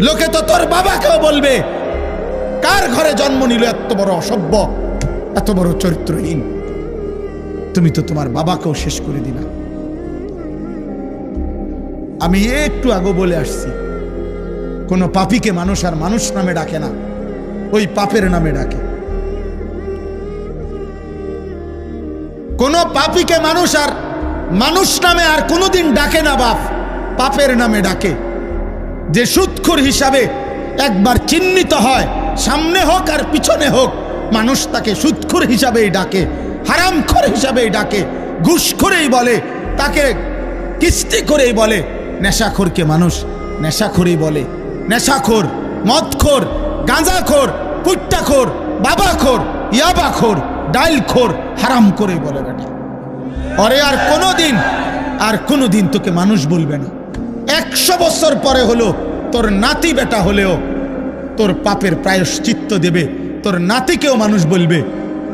লোকে তো তোর বাবাকেও বলবে, কার ঘরে জন্ম নিল এত বড় অসভ্য, এত বড় চরিত্রহীন। তুমি তো তোমার বাবাকেও শেষ করে দিলা। আমি একটু আগে বলে আসছি, কোন পাপীকে মানুষ আর মানুষ নামে ডাকে না, ওই পাপের নামে ডাকে। কোন পাপীকে মানুষ আর মানুষ নামে আর কোনোদিন ডাকে না বাপ, পাপের নামে ডাকে। যে সুদখোর হিসাবে একবার চিহ্নিত হয়, সামনে হোক আর পিছনে হোক, মানুষ তাকে সুদখোর হিসাবেই ডাকে, হারামখোর হিসাবেই ডাকে, ঘুষখোরেই বলে, তাকে কিস্তি করেই বলে। নেশাখোরকে মানুষ নেশাখোরই বলে, নেশাখোর, মদখোর, গাঁজাখোর, পুট্টাখোর, বাবাখোর, ইয়াবাখোর, ডাইলখোর, হারাম করে বলে বেটা। অরে আর কোনোদিন তোকে মানুষ বলবে না। 100 বছর পরে হলো তোর নাতি বেটা হলেও তোর পাপের প্রায়শ্চিত্ত দেবে, তোর নাতিকেও মানুষ বলবে।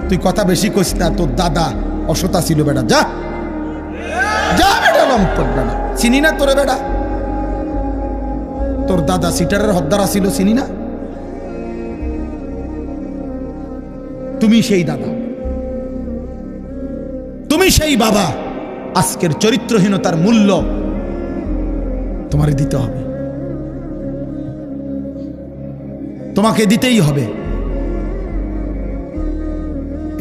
তুই কথা বেশি কইস না, তোর দাদা অসতা ছিল বেটা, যা যা বেটা, লম্পট বেটা, চিনি না তোরে বেটা। তোর দাদা সিটারের হদ্দারা ছিল, চিনি না? তুমি সেই দাদা, তুমি সেই বাবা। আজকের চরিত্রহীনতার মূল্য তোমারে দিতে হবে, তোমাকে দিতেই হবে।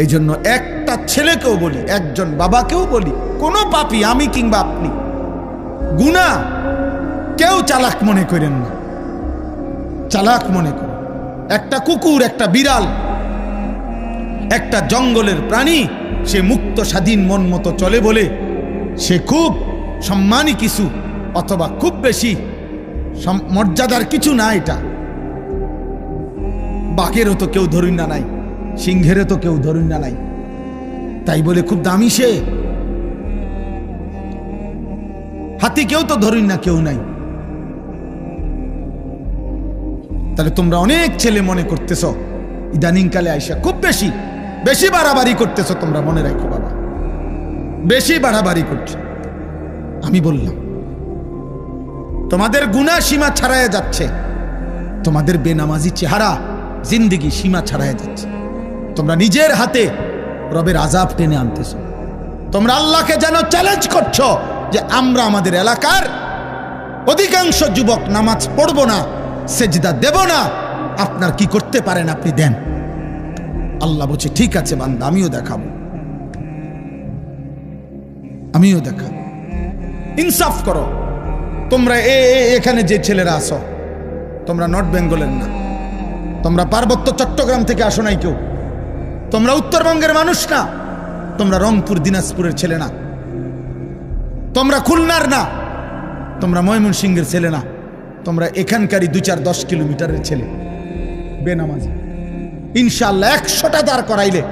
এই জন্য একটা ছেলেকেও বলি, একজন বাবাকেও বলি, কোন পাপী, আমি কিংবা আপনি, গুনাহ কেউ চালাক মনে করেন না, চালাক মনে করেন। একটা কুকুর, একটা বিড়াল, একটা জঙ্গলের প্রাণী, সে মুক্ত স্বাধীন মন মতো চলে বলে সে খুব সম্মানী কিছু, অথবা খুব বেশি মর্যাদার কিছু না। এটা বাঘেরও তো কেউ ধরুন না নাই, সিংহেরও তো কেউ ধরুন না নাই, তাই বলে খুব দামি সে। হাতি কেউ তো ধরুন না কেউ নাই। তাহলে তোমরা অনেক ছেলে মনে করতেছ ইদানিং কালে আইসা খুব বেশি বাড়াবাড়ি করতেছ। তোমরা মনে রাখো বাবা, বেশি বাড়াবাড়ি করছো। আমি বললাম তোমাদের গুনাহ সীমা ছাড়াইয়া যাচ্ছে, তোমাদের বেনামাজি চেহারা জিন্দেগি সীমা ছাড়াইয়া যাচ্ছে। তোমরা নিজের হাতে রবের আযাব টেনে আনতেছ। তোমরা আল্লাহকে যেন চ্যালেঞ্জ করছো যে আমরা আমাদের এলাকার অধিকাংশ যুবক নামাজ পড়বো না, সেজদা দেব না, আপনার কি করতে পারেন আপনি দেন। আল্লাহ বলছে ঠিক আছে বান্দা, আমিও দেখাবো। ইনসাফ করো। তোমরা এখানে যে ছেলেরা আসো, তোমরা নর্থ বেঙ্গলের না, তোমরা পার্বত্য চট্টগ্রাম থেকে আসো নাই কেউ, তোমরা উত্তরবঙ্গের মানুষ না, তোমরা রংপুর দিনাজপুরের ছেলে না, তোমরা খুলনার না, তোমরা ময়মনসিংহের ছেলে না, তোমরা এখানকারই 2-4-10 কিলোমিটারের ছেলে, বেনামাজি। ইনশাআল্লাহ 100টা দাঁড় করাইলে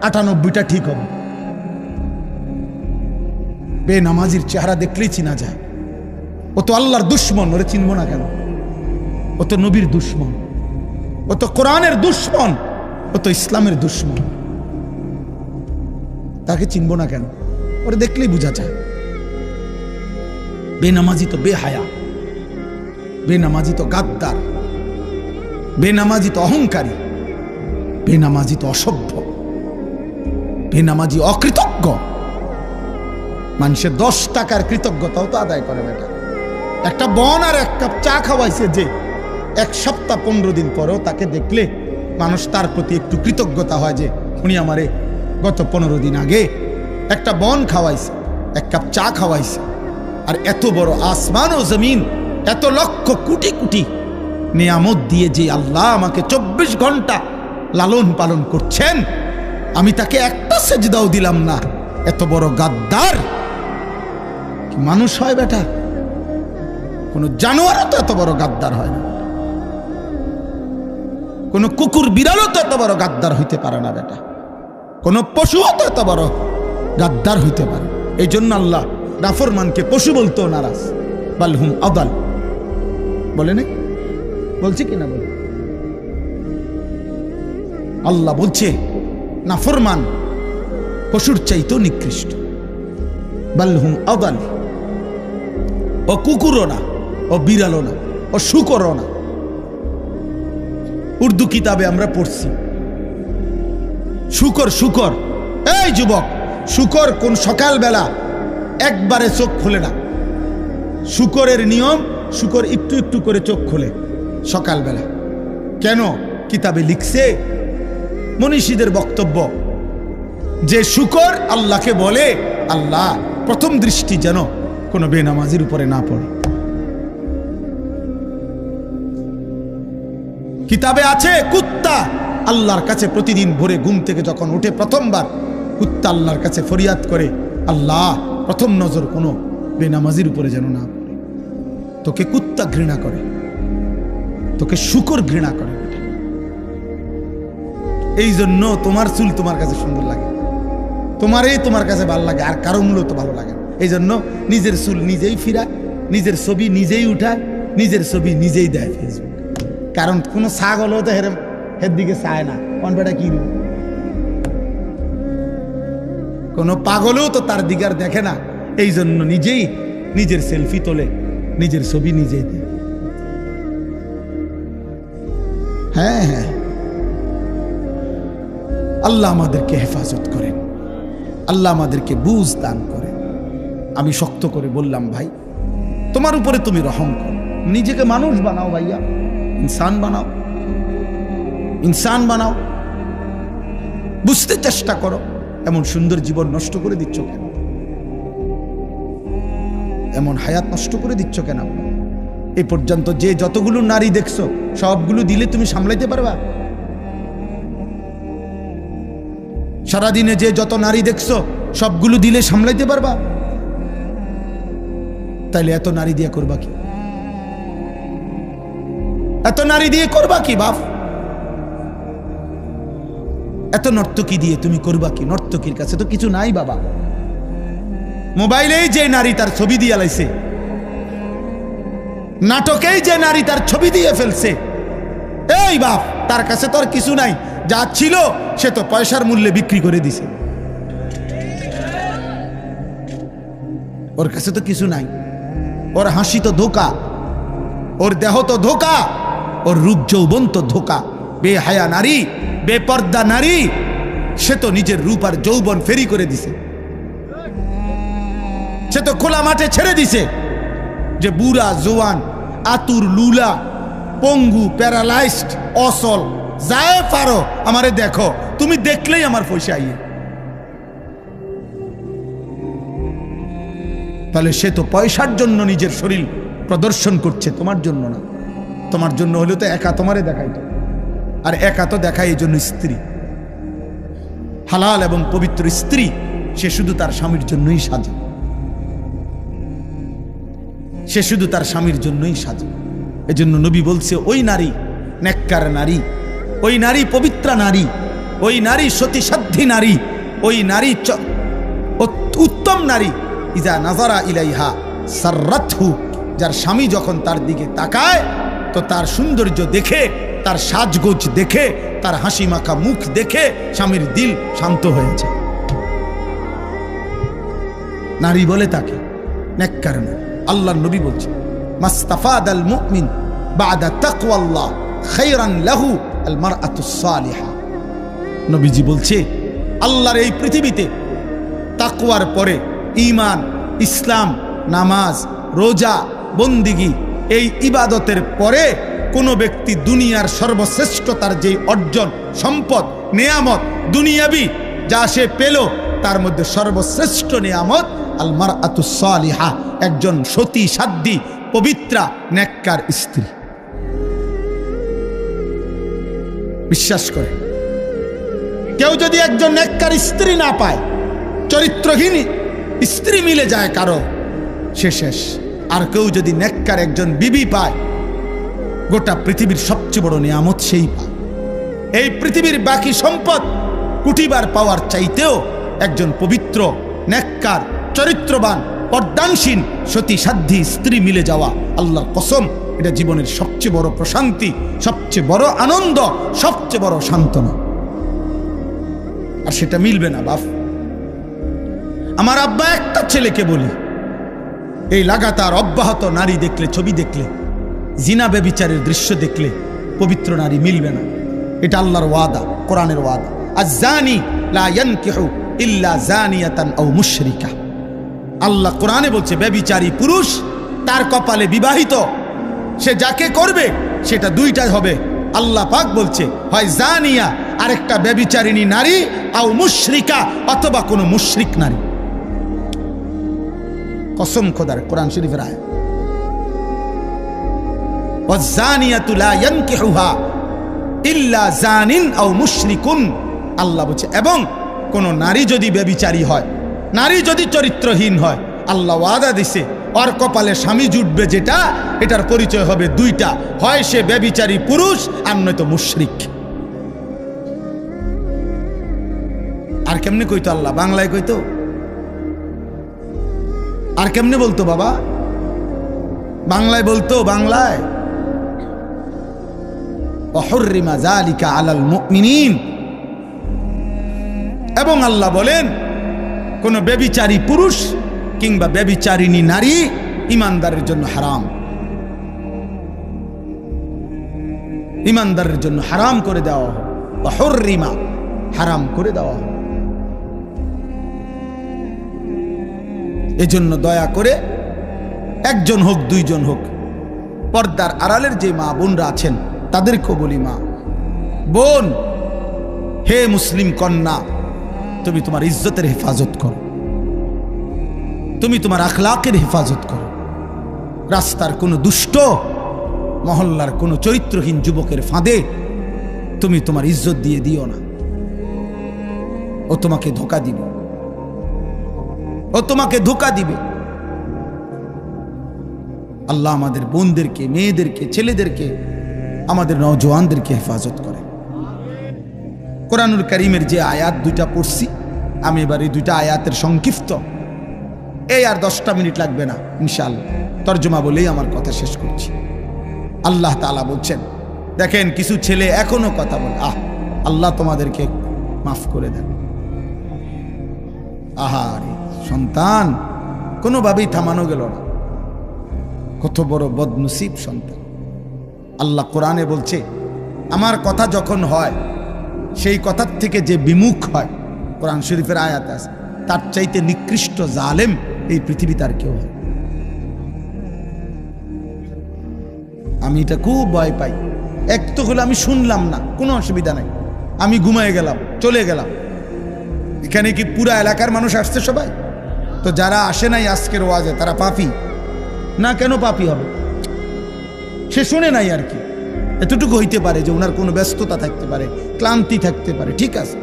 98টা ঠিক হবে। বেনামাজির চেহারা দেখলেই চিনা যায়। ও তো আল্লাহর দুশ্মন, ওরে চিনব না কেন? ও তো নবীর দুশ্মন, ও তো কোরআনের দুশ্মন, ও তো ইসলামের দুশ্মন। তাকে চিনব না কেন? ওরে দেখলেই বোঝা যায়। বেনামাজি তো বেহায়া, বেনামাজি তো গাদ্দার, বেনামাজি তো অহংকারী, বেনামাজি তো অসভ্য, বেনামাজি অকৃতজ্ঞ। মানুষের 10 টাকার কৃতজ্ঞতাও তো আদায় করে বেটা। একটা বন আর 1 কাপ চা খাওয়াইছে যে 1 সপ্তাহ 15 দিন পরেও তাকে দেখলে মানুষ তার প্রতি একটু কৃতজ্ঞতা হয় যে উনি আমারে গত 15 দিন আগে একটা বন খাওয়াইছে, 1 কাপ চা খাওয়াইছে। আর এত বড় আসমান ও জমিন, এত লক্ষ কোটি কোটি নিয়ামত দিয়ে যে আল্লাহ আমাকে 24 ঘন্টা লালন পালন করছেন, আমি তাকে একটা সেজদাও দিলাম না। এত বড় গাদ্দার কি মানুষ হয় বেটা? কোন জানোয়ারও তো এত বড় গাদ্দার হয় না, কোন কুকুর বিড়ালও তো এত বড় গাদ্দার হইতে পারে না বেটা, কোন পশুও তো এত বড় গাদ্দার হইতে পারে। এই জন্য আল্লাহ নাফরমানকে পশু বলতেও নারাজ। বালহুম আদাল বলে নাই? বলছি কিনা বলে? আল্লাহ বলছে নাফরমান পশুর চাইতেও নিকৃষ্ট। বালহুম আদাল। ও কুকুরও না, ও বিড়ালও না, ও শুকরও না, উর্দু কিতাবে আমরা পড়ছি। শুকর শুকর, এই যুবক, শুকর কোন সকালবেলা একবারে চোখ খোলে না। শুকরের নিয়ম, শুকর একটু একটু করে চোখ খোলে সকালবেলা। কেন? কিতাবে লিখছে, মনীষীদের বক্তব্য, যে শুকর আল্লাহকে বলে, আল্লাহ প্রথম দৃষ্টি যেন কোনো বেনামাজির উপরে না পড়ে। কিতাবে আছে কুত্তা আল্লাহর কাছে প্রতিদিন ভোরে ঘুম থেকে যখন উঠে প্রথমবার কুত্তা আল্লাহর কাছে ফরিয়াদ করে, আল্লাহ প্রথম নজর কোনো বেনামাজির উপরে যেন না পড়ে। তোকে কুত্তা ঘৃণা করে, তোকে শুকর ঘৃণা করে। এই জন্য তোমার চুল তোমার কাছে সুন্দর লাগে, তোমার কাছে ভালো লাগে, আর কারো মূলত ভালো লাগে। এই জন্য নিজের চুল নিজেই ফিরায়, নিজের ছবি নিজেই উঠায়, নিজের ছবি নিজেই দেয় ফেসবুক। কারণ কোনো ছাগলও তো হের দিকে চায় না, কোন বেটা কি কোনো পাগলও তো তার দিকে আর দেখে না। এই জন্য নিজেই নিজের সেলফি তোলে, নিজের ছবি নিজেই দেয়। হ্যাঁ হ্যাঁ, আল্লাহ আমাদেরকে হেফাজত করেন, আল্লাহ আমাদেরকে বুঝ দান করেন। আমি শক্ত করে বললাম, ভাই তোমার উপরে তুমি রহম করো, নিজেকে মানুষ বানাও ভাইয়া, ইনসান বানাও, ইনসান বানাও, বুঝতে চেষ্টা করো। এমন সুন্দর জীবন নষ্ট করে দিচ্ছ কেন? এমন হায়াত নষ্ট করে দিচ্ছ কেন? এই পর্যন্ত যে যতগুলো নারী দেখছো সবগুলো দিলে তুমি সামলাইতে পারবা? সারাদিনে যে যত নারী দেখছো সবগুলো দিলে সামলাইতে পারবা? তাইলে এত নারী দিয়ে করবা কি? এত নারী দিয়ে করবা কি বাপ? এত নর্তকী দিয়ে তুমি করবা কি? নর্তকীর কাছে তো কিছু নাই বাবা। মোবাইলেই যে নারী তার ছবি দিয়ে লাইছে, নাটকেই যে নারী তার ছবি দিয়ে ফেলছে, এই বাপ তার কাছে তো আর কিছু নাই। যা ছিল সে তো পয়সার মূল্যে বিক্রি করে দিছে, ওর কাছে তো কিছু নাই। ওর হাসি তো ধোকা, ওর দেহ তো ধোকা, ওর রূপ যৌবন তো ধোকা। বেহায়া নারী, বেপর্দা নারী, সে তো নিজের রূপ আর যৌবন ফেরি করে দিছে। সে তো খোলা মাঠে ছেড়ে দিছে যে বুড়া জোয়ান, আতুর, লুলা, পঙ্গু, প্যারালাইজড, অসল, যায় পারো আমারে দেখো, তুমি দেখলেই আমার পয়সা আইয়ে। তাহলে সে তো পয়সার জন্য নিজের শরীর প্রদর্শন করছে, তোমার জন্য না। তোমার জন্য হলেও তো একা তোমারে দেখাইতো, আর একা তো দেখায় এই জন্য স্ত্রী, হালাল এবং পবিত্র স্ত্রী, সে শুধু তার স্বামীর জন্যই সাজে, সে শুধু তার স্বামীর জন্যই সাজে। এজন্য নবী বলছে, ওই নারী নেককার নারী, ওই নারী পবিত্রা নারী, ওই নারী সতীসাধ্যী নারী, ওই নারী উত্তম নারী, ইজা নাজারা ইলাইহা সাররাতহু, যার স্বামী যখন তার দিকে তাকায় তো তার সৌন্দর্য দেখে, তার সাজগোজ দেখে, তার হাসি মাখা মুখ দেখে স্বামীর দিল শান্ত হয়ে যায়। নারী বলে তাকে নেককার নারী। আল্লাহর নবী বলছে, মাস্তাফাদাল মুমিন বাদা তাকওয়াল্লাহ খায়রান লাহু আল মারআতুস সালিহা। নবীজি বলছে, আল্লাহর এই পৃথিবীতে তাকওয়ার পরে ঈমান, ইসলাম, নামাজ, রোজা, বন্দিগি, এই ইবাদতের পরে কোন ব্যক্তি দুনিয়ার সর্বশ্রেষ্ঠতার যে অর্জন, সম্পদ, নেয়ামত, দুনিয়াবি যা সে পেল, তার মধ্যে সর্বশ্রেষ্ঠ নেয়ামত আল মারআতুস সালিহা, একজন সতী সাধ্যী পবিত্রা নেককার স্ত্রী। বিশ্বাস করে কেউ যদি একজন নেককার স্ত্রী না পায়, চরিত্রহীন স্ত্রী মিলে যায় কারো, সে শেষ। আর কেউ যদি নেককার একজন বিবি পায়, গোটা পৃথিবীর সবচেয়ে বড় নিয়ামত সেই পায়। এই পৃথিবীর বাকি সম্পদ কুটিবার পাওয়ার চাইতেও একজন পবিত্র, নেককার, চরিত্রবান, পর্দানসীন, সতী সাধ্যী স্ত্রী মিলে যাওয়া, আল্লাহর কসম, এটা জীবনের সবচেয়ে বড় প্রশান্তি, সবচেয়ে বড় আনন্দ, সবচেয়ে বড় সান্ত্বনা। আর সেটা মিলবে না বাপ। আমার আব্বা একটা ছেলেকে বলি, এই লাগাতার অব্যাহত নারী দেখলে, ছবি দেখলে, জিনা ব্যভিচারের দৃশ্য দেখলে পবিত্র নারী মিলবে না। এটা আল্লাহর ওয়াদা, কোরআনের ওয়াদা। আয-যানি লা ইয়ানকিহু ইল্লা যানিয়াতান আও মুশরিকা। আল্লাহ কোরআনে বলছে ব্যভিচারী পুরুষ তার কপালে বিবাহিত, সে যাকে করবে সেটা দুইটা হবে। আল্লাহ পাক বলছে হয় জানিয়া আরেকটা ব্যভিচারিণী নারী, আও মুশরিকা অথবা কোনো মুশরিক নারী। কসম খোদার, কোরআন শরীফের আয়াত। ওয়াজ-জানিয়াতু লা ইয়ানকিহুহা ইল্লা জানিন আও মুশরিকুন। আল্লাহ বলছে এবং কোন নারী যদি ব্যভিচারী হয়, নারী যদি চরিত্রহীন হয়, আল্লাহ ওয়াদা দিছে ওর কপালে স্বামী জুটবে যেটা, এটার পরিচয় হবে দুইটা, হয় সে ব্যভিচারী পুরুষ আর নয়তো মুশরিক। আর কেমনে কইতো আল্লাহ? বাংলায় কইতো? আর কেমনে বলতো বাবা? বাংলায় বলতো, বাংলায় ওয়াহুররিমা যালিকা আলাল মুমিনিন। এবং আল্লাহ বলেন কোন ব্যভিচারী পুরুষ কিংবা ব্যভিচারিণী নারী ঈমানদারের জন্য হারাম, ঈমানদারের জন্য হারাম করে দেওয়া হয়। ওয়াহুররিমা, হারাম করে দেওয়া হয়। এজন্য দয়া করে একজন হোক দুইজন হোক, পর্দার আড়ালের যে মা বোনরা আছেন তাদেরকেও বলি, মা বোন, হে মুসলিম কন্যা, তুমি তোমার ইজ্জতের হেফাজত করো, তুমি তোমার আখলাকের হেফাজত করো। রাস্তার কোনো দুষ্ট, মহল্লার কোনো চরিত্রহীন যুবকের ফাঁদে তুমি তোমার ইজ্জত দিয়ে দিও না। ও তোমাকে ধোঁকা দিবে, ও তোমাকে ধোঁকা দিবে। আল্লাহ আমাদের বোনদেরকে, মেয়েদেরকে, ছেলেদেরকে, আমাদের নওজওয়ানদেরকে হেফাজত করে। কোরআনুল কারীমের যে আয়াত দুইটা পড়ছি, আমি এবার এই দুইটা আয়াতের সংক্ষিপ্ত, এই আর 10টা মিনিট লাগবে না ইনশাআল্লাহ, তর্জমা বলেই আমার কথা শেষ করছি। আল্লাহ তাআলা বলছেন, দেখেন কিছু ছেলে এখনো কথা বলে, আল্লাহ তোমাদেরকে মাফ করে দেন। আহারে সন্তান, কোনোভাবেই থামানো গেল না। কত বড় বদনসিব সন্তান। আল্লাহ কোরআনে বলছে, আমার কথা যখন হয়, সেই কথার থেকে যে বিমুখ হয়, কোরআন শরীফের আয়াত আছে, তার চাইতে নিকৃষ্ট জালেম এই পৃথিবীতে আর কেউ হয়। আমি এটা খুব ভয় পাই। এক তো হলো আমি শুনলাম না, কোনো অসুবিধা নাই, আমি ঘুমায় গেলাম, চলে গেলাম। এখানে কি পুরা এলাকার মানুষ আসছে সবাই? তো যারা আসে নাই আজকের ওয়াজে তারা পাপী না? কেন পাপী হবে? সে শুনে নাই আর কি, এতটুকু হইতে পারে যে ওনার কোনো ব্যস্ততা থাকতে পারে, ক্লান্তি থাকতে পারে, ঠিক আছে।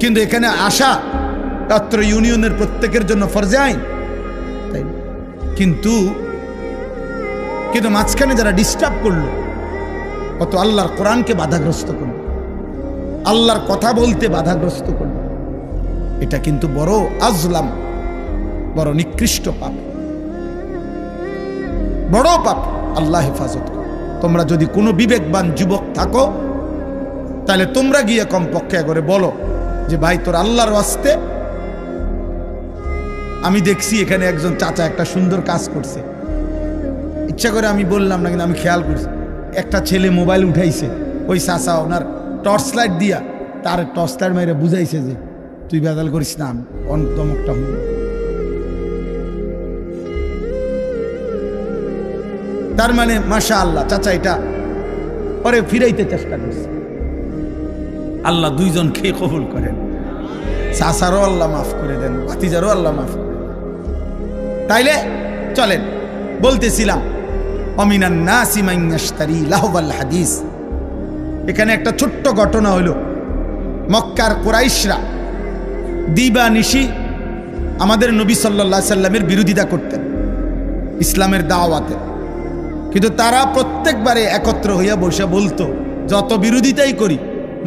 কিন্তু এখানে আসা অত্র ইউনিয়নের প্রত্যেকের জন্য ফরজে আইন, তাই কিন্তু মাঝখানে যারা ডিস্টার্ব করলো, কত আল্লাহর কোরআনকে বাধাগ্রস্ত করলো, আল্লাহর কথা বলতে বাধাগ্রস্ত করলো, এটা কিন্তু বড় আজলাম, বড় নিকৃষ্ট পাপ, বড় পাপ। আল্লাহ হেফাজত করো। তোমরা যদি কোনো বিবেকবান যুবক থাকো, তাহলে তোমরা গিয়ে কমপক্ষে করে বলো যে ভাই, তোর আল্লাহর ওয়াস্তে, আমি দেখছি এখানে একজন চাচা একটা সুন্দর কাজ করছে, ইচ্ছা করে আমি বললাম না, কিন্তু আমি খেয়াল করছি, একটা ছেলে মোবাইল উঠাইছে, ওই চাচা ওনার টর্চ লাইট দিয়া তার টর্চ লাইট মেরে বুঝাইছে যে তুই বেদাল করিস না, অন্তমকটা হল। তার মানে মাশাআল্লাহ চাচা এটা পরে ফিরাইতে চেষ্টা করছে। আল্লাহ দুইজন খেয়ে কবুল করেন, চাচারও আল্লাহ মাফ করে দেন, ভাতিজারও আল্লাহ মাফ করে দেন। তাইলে চলেন, বলতেছিলাম অমিনান নাসি মান ইয়াশতারি লাহওয়াল হাদিস। এখানে একটা ছোট্ট ঘটনা হলো, মক্কার কুরাইশরা দিবানিশি আমাদের নবী সাল্লাল্লাহু আলাইহি সাল্লামের বিরোধিতা করতেন ইসলামের দাওয়াতে, কিন্তু তারা প্রত্যেকবারে একত্র হইয়া বসে বলতো, যত বিরোধিতাই করি,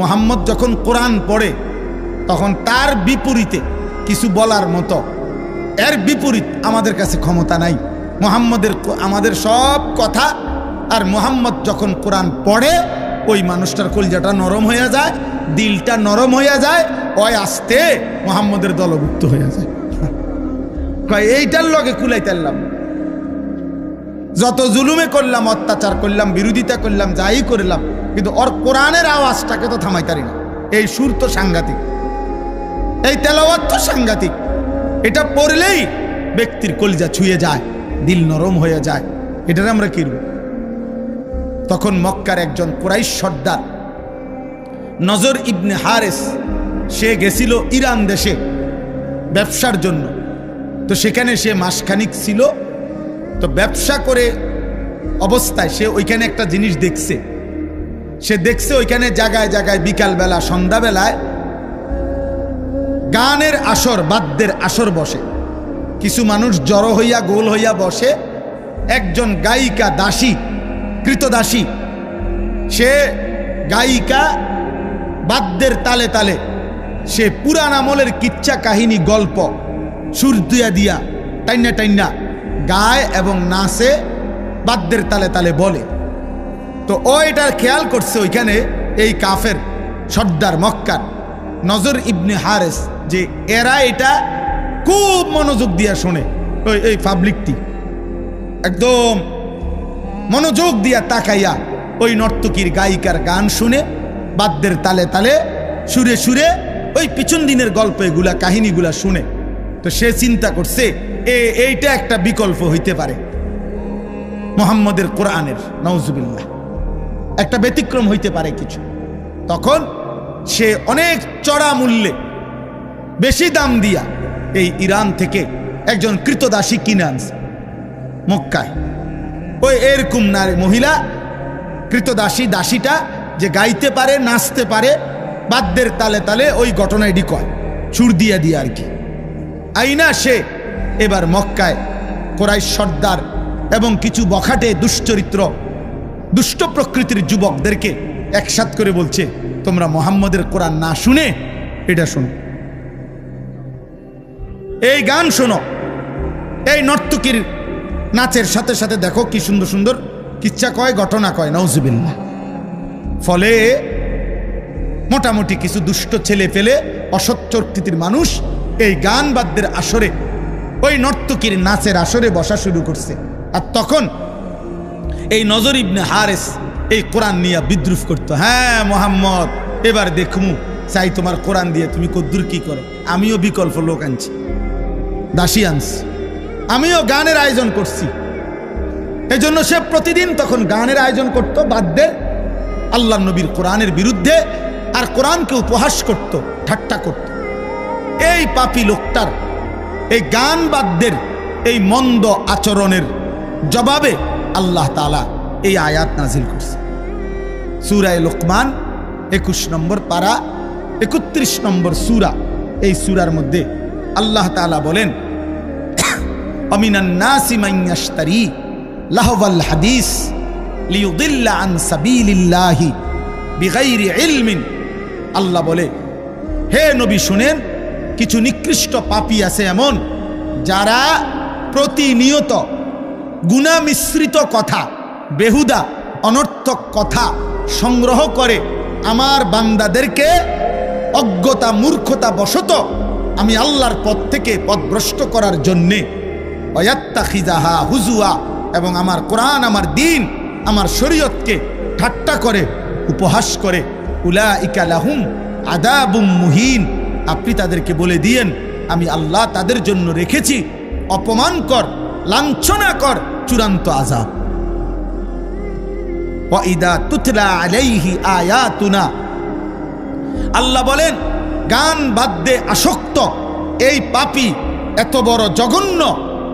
মুহাম্মদ যখন কোরআন পড়ে তখন তার বিপরীতে কিছু বলার মতো, এর বিপরীত আমাদের কাছে ক্ষমতা নাই। আমাদের সব কথা, আর মুহাম্মদ যখন কোরআন পড়ে ওই মানুষটার কলজাটা নরম হয়ে যায়, দিলটা নরম হয়ে যায়, ওই আস্তে মুহাম্মদের দলভুক্ত হয়ে যায়। এইটার লগে কুলাইতারলাম যত জুলুমে করলাম, অত্যাচার করলাম, বিরোধিতা করলাম, যাই করলাম, কিন্তু ওর কোরআনের আওয়াজটাকে তো থামাইতারি না। এই সুর তো সাংঘাতিক, এই তেলাওয়াত তো সাংঘাতিক। এটা পড়লেই ব্যক্তির কলিজা ছুঁয়ে যায়, দিল নরম হয়ে যায়। এটার আমরা কি? তখন মক্কার একজন কুরাইশ সর্দার নজর ইবনে হারেস, সে গেছিল ইরান দেশে ব্যবসার জন্য। তো সেখানে সে মাসখানিক ছিল। তো ব্যবসা করে অবস্থায় সে ওইখানে একটা জিনিস দেখছে। সে দেখছে ওইখানে জায়গায় জায়গায় বিকালবেলা, সন্ধ্যাবেলায় গানের আসর, বাদ্যের আসর বসে। কিছু মানুষ জড়ো হইয়া গোল হইয়া বসে। একজন গায়িকা, দাসী, কৃতদাসী, সে গায়িকা বাদ্যের তালে তালে সে পুরান আমলের কিচ্ছা কাহিনী, গল্প সুর দিয়া দিয়া টাইনা টাইনা গায় এবং নাচে, বাদ্যের তালে তালে বলে। তো ও এটার খেয়াল করছে ওইখানে এই কাফের সর্দার মক্কার নজর ইবনে হারেস, যে এরা এটা খুব মনোযোগ দিয়া শোনে। এই পাবলিকটি একদম মনোযোগ দিয়া তাকাইয়া ওই নর্তকীর গায়িকার গান শুনে, বাদ্যের তালে তালে সুরে সুরে ওই পিছন দিনের গল্প, এগুলা কাহিনীগুলা শুনে। তো সে চিন্তা করছে এইটা একটা বিকল্প হইতে পারে মুহাম্মদের কোরআনের, নাউজুবিল্লাহ, একটা ব্যতিক্রম হইতে পারে কিছু। তখন সে অনেক চড়া মূল্যে, বেশি দাম দিয়া এই ইরান থেকে একজন কৃতদাসী কিনে আনছে মক্কায়। ওই এরকম নারী, মহিলা কৃতদাসী, দাসীটা যে গাইতে পারে, নাচতে পারে, বাদ্যের তালে তালে ওই ঘটনায় ডিকয় সুর দিয়া দিয়ে আর কি। আইনা সে এবার মক্কায় কুরাইশ সর্দার এবং কিছু বখাটে দুশ্চরিত্র, দুষ্ট প্রকৃতির যুবকদেরকে একসাথ করে বলছে, তোমরা মুহাম্মদের কোরআন না শুনে এটা শোনো, এই গান শোনো। এই নর্তকীর নাচের সাথে সাথে দেখো কি সুন্দর সুন্দর কিচ্ছা কয়, ঘটনা কয়, নাউজুবিল্লাহ। ফলে মোটামুটি কিছু দুষ্ট ছেলে ফেলে, অসৎ প্রকৃতির মানুষ এই গান বাদ্যের আসরে, ওই নর্তকীর নাচের আসরে বসা শুরু করছে। আর তখন এই নজর ইবনে হারেস এই কোরআন নিয়ে বিদ্রুপ করতো। হ্যাঁ মুহাম্মদ, এবার দেখমু চাই তোমার কোরআন দিয়ে তুমি কদ্দুর কি করো। আমিও বিকল্প লোক আনছি, দাসী আনছি, আমিও গানের আয়োজন করছি। এই জন্য সে প্রতিদিন তখন গানের আয়োজন করত, বাদ্যের, আল্লাহ নবীর কোরআনের বিরুদ্ধে, আর কোরআনকে উপহাস করত, ঠাট্টা করত। এই পাপী লোকটার এই গান বাদ্যের এই মন্দ আচরণের জবাবে আল্লাহ তাআলা এই আয়াত নাজিল করছে। সূরা লোকমান 21 নম্বর পারা, 31 নম্বর সূরা। এই সূরার মধ্যে আল্লাহ তাআলা বলেন, আমিনান নাসি মান ইয়াশতারি লাহওয়াল হাদিস লিয়ুদিল্লা আন সাবিলিল্লাহি বিগাইরি ইলমিন। আল্লাহ বলে, হে নবী শুনেন, কিছু নিকৃষ্ট পাপী আছে এমন, যারা প্রতিনিয়ত গুনাহ মিশ্রিত কথা, বেহুদা অনর্থক কথা সংগ্রহ করে আমার বান্দাদেরকে অজ্ঞতা, মূর্খতা বশত আমি আল্লাহর পথ থেকে পথভ্রষ্ট করার জন্যে, ওয়াত্তাখিযাহা হুজুয়া, এবং আমার কোরআন, আমার দ্বীন, আমার শরীয়তকে ঠাট্টা করে, উপহাস করে। উলাইকা লাহুম আযাবুম মুহিন। আপনি তাদেরকে বলে দিয়েন, আমি আল্লাহ তাদের জন্য রেখেছি অপমানকর, লাঞ্ছনাকর চূড়ান্ত আযাব। ওয়া ইদা তুতলা আলাইহি আয়াতুনা, আল্লাহ বলেন, গান বাদ্যে আসক্ত এই পাপী এত বড় জঘন্য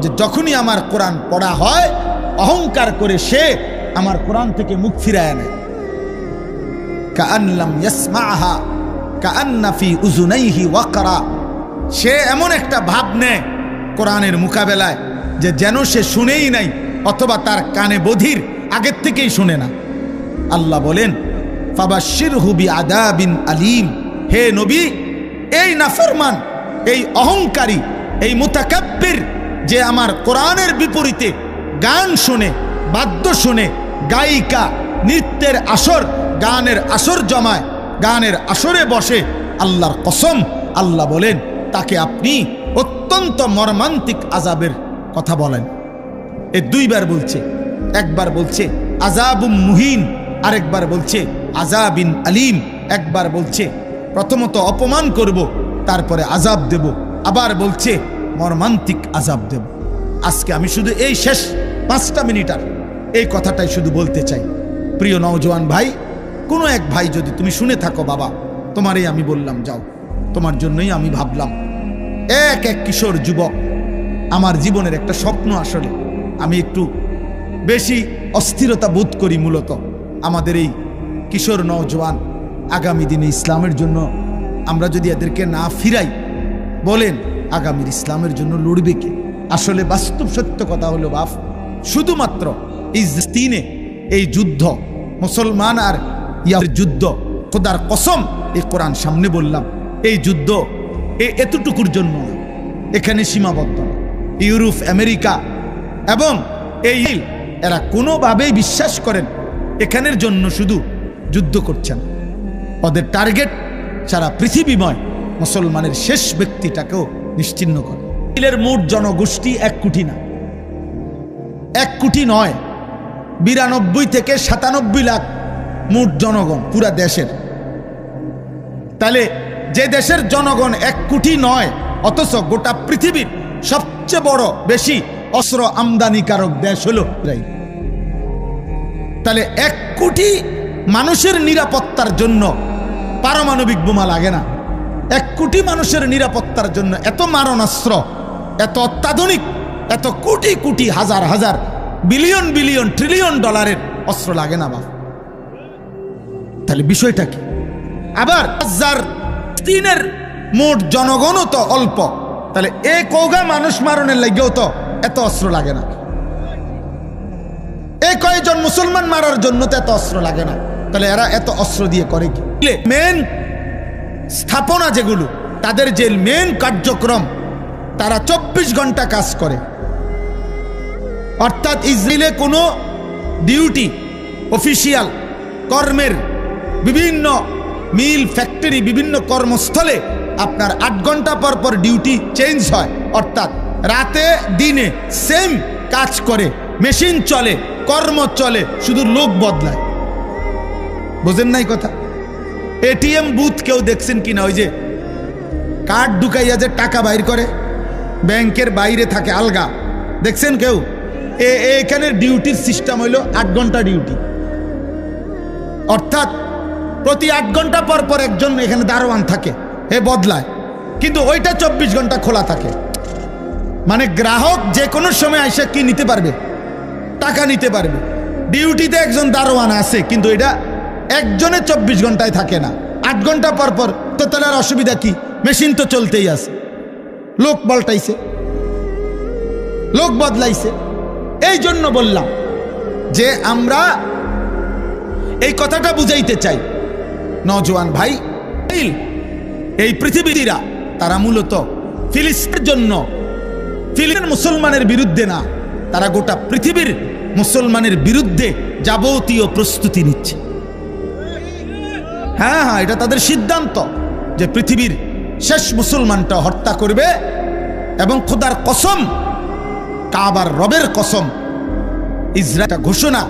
যে যখনই আমার কোরআন পড়া হয় অহংকার করে সে আমার কোরআন থেকে মুখ ফিরায় নেয়। কাআন লাম ইয়াসমাআহা কাআন্না ফি উযুনাইহি ওয়াকরা। সে এমন একটা ভাব নেয় কোরআনের মোকাবেলায় যে যেন সে শুনেই নাই, অথবা তার কানে বধির, আগের থেকেই শুনে না। আল্লাহ বলেন, ফাবাশশিরহু বিআযাবিন আলীম। হে নবী, এই নাফরমান, এই অহংকারী, এই মুতাকাব্বির, যে আমার কোরআনের বিপরীতে গান শুনে, বাদ্য শুনে, গায়িকা, নৃত্যের আসর, গানের আসর জমায়, গানের আসরে বসে, আল্লাহর কসম, আল্লাহ বলেন তাকে আপনি অত্যন্ত মর্মান্তিক আযাবের কথা বলেন। এ দুইবার বলছে। একবার বলছে আযাবুম মুহিন, আরেকবার বলছে আযাবিন আলিম। একবার বলছে প্রথমত অপমান করব, তারপরে আযাব দেব, আবার বলছে মর্মান্তিক আযাব দেব। আজকে আমি শুধু এই শেষ 5টা মিনিট আর এই কথাটাই শুধু বলতে চাই। প্রিয় নওজোয়ান ভাই, কোনো এক ভাই যদি তুমি শুনে থাকো, বাবা তোমারই আমি বললাম, যাও, তোমার জন্যই আমি ভাবলাম। এক কিশোর যুবক, আমার জীবনের একটা স্বপ্ন। আসলে আমি একটু বেশি অস্থিরতা বোধ করি মূলত আমাদের এই কিশোর নওজোয়ান আগামী দিনে ইসলামের জন্য আমরা যদি এদেরকে না ফিরাই, বলেন আগামীর ইসলামের জন্য লড়বে কে? আসলে বাস্তব সত্য কথা হলো বাপ, শুধুমাত্র ইজতিনে এই যুদ্ধ, মুসলমান আর ইয়ার যুদ্ধ, খোদার কসম এই কোরআন সামনে বললাম, এই যুদ্ধ এতটুকুর জন্য এখানে সীমাবদ্ধ। ইউরোপ, আমেরিকা এবং এই এরা কোনোভাবেই বিশ্বাস করেন এখানের জন্য শুধু যুদ্ধ করছেন। ওদের টার্গেট সারা পৃথিবীময় মুসলমানের শেষ ব্যক্তিটাকেও নিশ্চিহ্ন করে। ইসরায়েলের মোট জনগোষ্ঠী 1 কোটি না, 1 কোটি নয়, 92 থেকে 97 লাখ মোট জনগণ পুরা দেশের। তাহলে যে দেশের জনগণ 1 কোটি নয়, অথচ গোটা পৃথিবীর সবচেয়ে বড় বেশি অস্ত্র আমদানিকারক দেশ হলো ইসরায়েল। তাহলে 1 কোটি মানুষের নিরাপত্তার জন্য পারমাণবিক বোমা লাগে না। 1 কোটি মানুষের নিরাপত্তার জন্য এত মারণাস্ত্র, এত অত্যাধুনিক, এত কোটি কোটি, হাজার হাজার, বিলিয়ন বিলিয়ন, ট্রিলিয়ন ডলারের অস্ত্র লাগে না বাপ। তাহলে বিষয়টা কি? আবার তিনের মোট জনগণও তো অল্প, তাহলে এই কৌগা মানুষ মারণের লাগেও তো এত অস্ত্র লাগে না। এই কয়েকজন মুসলমান মারার জন্য তো এত অস্ত্র লাগে না। তাহলে এরা এত অস্ত্র দিয়ে করে কি? মেন স্থাপনা যেগুলো, তাদের যে মেন কার্যক্রম, তারা 24 ঘন্টা কাজ করে। অর্থাৎ ইসরায়েলে কোনো ডিউটি, অফিসিয়াল কর্মের বিভিন্ন মিল, ফ্যাক্টরি, বিভিন্ন কর্মস্থলে আপনার 8 ঘন্টা পর পর ডিউটি চেঞ্জ হয়। অর্থাৎ রাতে দিনে সেম কাজ করে, মেশিন চলে, কর্ম চলে, শুধু লোক বদলায়। বোঝেন নাই কথা? এটিএম বুথ কেউ দেখছেন কিনা? ওই যে কার্ড ঢুকাইয়া যে টাকা বাইর করে, ব্যাংকের বাইরে থাকে আলগা, দেখছেন কেউ? এখানে ডিউটির সিস্টেম হইল 8 ঘন্টা ডিউটি। অর্থাৎ প্রতি 8 ঘন্টা পর পর একজন এখানে দারোয়ান থাকে, বদলায়, কিন্তু ওইটা 24 ঘন্টা খোলা থাকে। মানে গ্রাহক যে কোনো সময় এসে কি নিতে পারবে? টাকা নিতে পারবে। ডিউটিতে একজন দারোয়ান আছে, কিন্তু এটা একজনে 24 ঘন্টায় থাকে না, 8 ঘন্টা পর পর। তো তাহলে আর অসুবিধা কি? মেশিন তো চলতেই আছে, লোক পাল্টাইছে, লোক বদলাইছে। এই জন্য বললাম যে আমরা এই কথাটা বুঝাইতে চাই, নওজোয়ান ভাই, এই পৃথিবীরা তারা মূলত ফিলিস্তিনের জন্য, ফিলিস্তিনের মুসলমানের বিরুদ্ধে না, তারা গোটা পৃথিবীর মুসলমানের বিরুদ্ধে যাবতীয় প্রস্তুতি নিচ্ছে। হ্যাঁ, এটা তাদের সিদ্ধান্ত যে পৃথিবীর শেষ মুসলমানটা হত্যা করবে। এবং খোদার কসম, কাবার রবের কসম, ইসরায়েল ঘোষণা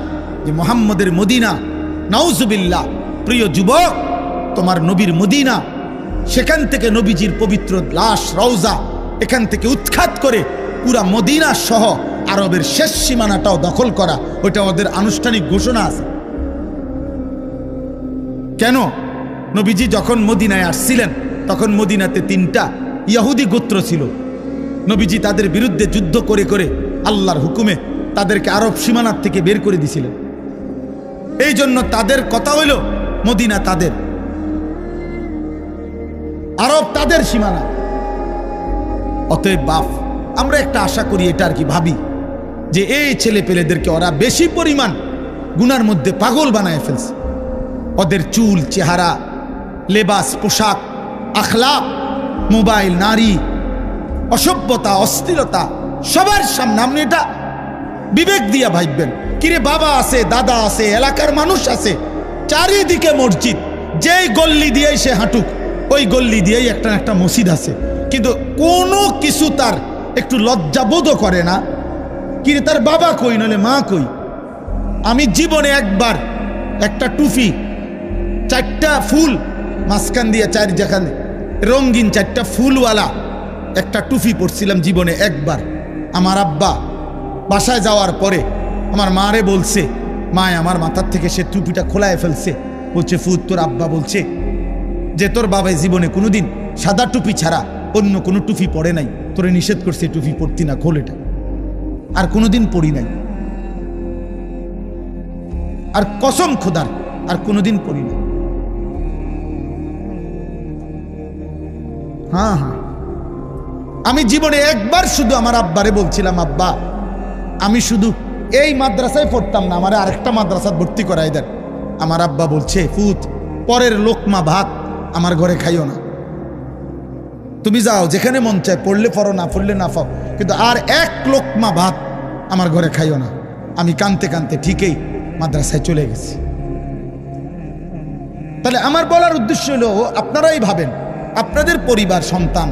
যে মুহাম্মদের মদিনা, নাউজুবিল্লাহ, প্রিয় যুবক, তোমার নবীর মদিনা, সেখান থেকে নবীজির পবিত্র লাশ রওজা এখান থেকে উৎখাত করে পুরা মদিনা সহ আরবের শেষ সীমানাটাও দখল করা, ওইটা ওদের আনুষ্ঠানিক ঘোষণা আছে। কেন? নবীজি যখন মদিনায় আসছিলেন তখন মদিনাতে 3টা ইহুদি গোত্র ছিল। নবীজি তাদের বিরুদ্ধে যুদ্ধ করে করে আল্লাহর হুকুমে তাদেরকে আরব সীমানার থেকে বের করে দিয়েছিলেন। এই জন্য তাদের কথা হইল মদিনা তাদের, আরব তাদের সীমানা। অতএব বাপ, আমরা একটা আশা করি, এটা আর কি ভাবি, যে এই ছেলে পেলেদেরকে ওরা বেশি পরিমাণ গুনার মধ্যে পাগল বানায় ফেলছে। ওদের চুল, চেহারা, লেবাস, পোশাক, আখলাক, মোবাইল, নারী, অসভ্যতা, অস্থিরতা, সবার সামনে আপনি এটা বিবেক দিয়া ভাববেন। কিরে, বাবা আছে, দাদা আছে, এলাকার মানুষ আছে, চারিদিকে মসজিদ, যেই গল্লি দিয়েই সে হাঁটুক ওই গল্লি দিয়েই একটা একটা মসজিদ আছে, কিন্তু কোনো কিছু তার একটু লজ্জাবোধও করে না। কিরে, তার বাবা কই, নইলে মা কই, আমি জীবনে একবার একটা টুপি, 4টা ফুল মাঝখান দিয়ে 4 যেখানে রঙিন 4টা ফুলওয়ালা একটা টুপি পরছিলাম জীবনে একবার। আমার আব্বা বাসায় যাওয়ার পরে আমার মারে বলছে, মায় আমার মাথার থেকে সে টুপিটা খোলায় ফেলছে। বলছে, ফুত তোর আব্বা বলছে যে তোর বাবাই জীবনে কোনোদিন সাদা টুপি ছাড়া অন্য কোনো টুপি পরে নাই, তোরে নিষেধ করছে টুপি পরতি না, খোল এটা। আর কোনোদিন পরি নাই, আর কসম খোদার আর কোনোদিন পরি না। হ্যাঁ হ্যাঁ, আমি জীবনে একবার শুধু আমার আব্বারে বলছিলাম, আব্বা আমি শুধু এই মাদ্রাসায় পড়তাম না, আমার আরেকটা মাদ্রাসায় ভর্তি করাই দেন। আমার আব্বা বলছে, ফুত পরের লোকমা ভাত আমার ঘরে খাইও না, তুমি যাও যেখানে মন চায় পড়লে পড়ো, না পড়লে না পাও, কিন্তু আর এক লোকমা ভাত আমার ঘরে খাইও না। আমি কানতে কানতে ঠিকই মাদ্রাসায় চলে গেছি। তাহলে আমার বলার উদ্দেশ্য হলো, আপনারাই ভাবেন আপনাদের পরিবার, সন্তান